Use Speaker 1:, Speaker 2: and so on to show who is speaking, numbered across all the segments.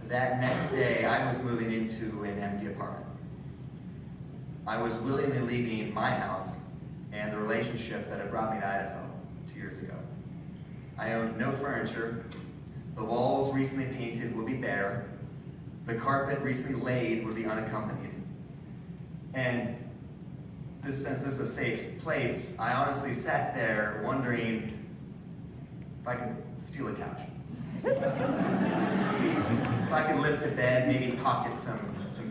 Speaker 1: That next day, I was moving into an empty apartment. I was willingly leaving my house and the relationship that had brought me to Idaho 2 years ago. I owned no furniture. The walls recently painted would be bare. The carpet recently laid would be unaccompanied. And since this is a safe place, I honestly sat there wondering if I could steal a couch. If I could lift the bed, maybe pocket some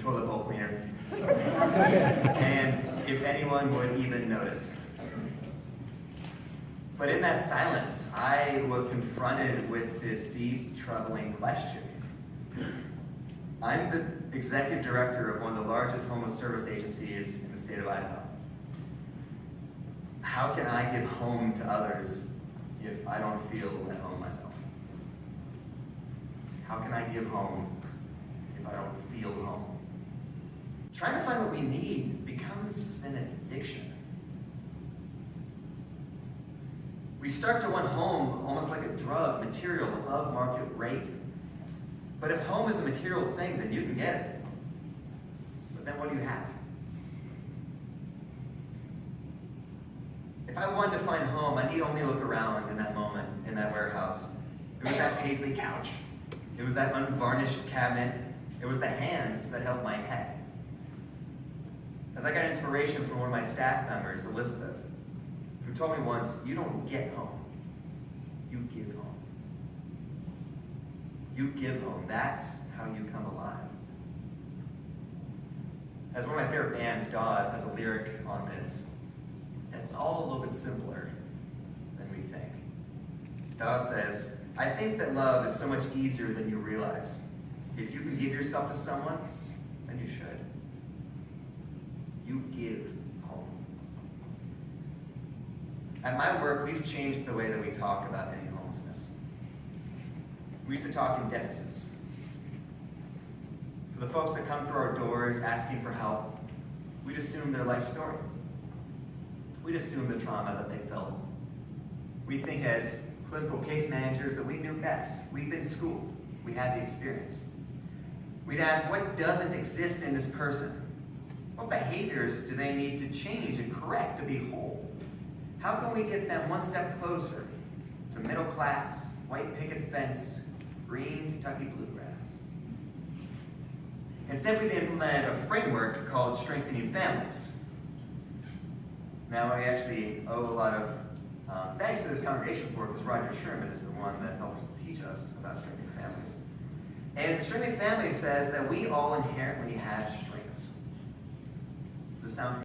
Speaker 1: toilet bowl cleaner. And if anyone would even notice. But in that silence, I was confronted with this deep, troubling question. I'm the executive director of one of the largest homeless service agencies in the state of Idaho. How can I give home to others if I don't feel at home myself? How can I give home if I don't feel home? Trying to find what we need becomes an addiction. We start to want home almost like a drug, material above market rate. But if home is a material thing, then you can get it. But then what do you have? If I wanted to find home, I need only look around in that moment, in that warehouse. It was that paisley couch. It was that unvarnished cabinet. It was the hands that held my head. As I got inspiration from one of my staff members, Elizabeth, who told me once, you don't get home, you give home. You give home. That's how you come alive. As one of my favorite bands, Dawes, has a lyric on this. It's all a little bit simpler than we think. Dawes says, I think that love is so much easier than you realize. If you can give yourself to someone, then you should. You give home. At my work, we've changed the way that we talk about ending homelessness. We used to talk in deficits. For the folks that come through our doors asking for help, we'd assume their life story. We'd assume the trauma that they felt. We'd think as clinical case managers that we knew best. We'd been schooled. We had the experience. We'd ask, what doesn't exist in this person? What behaviors do they need to change and correct to be whole? How can we get them one step closer to middle class, white picket fence, green Kentucky bluegrass? Instead, we've implemented a framework called Strengthening Families. Now, I actually owe a lot of thanks to this congregation for it, because Roger Sherman is the one that helped teach us about Strengthening Families. And Strengthening Families says that we all inherently have strengths.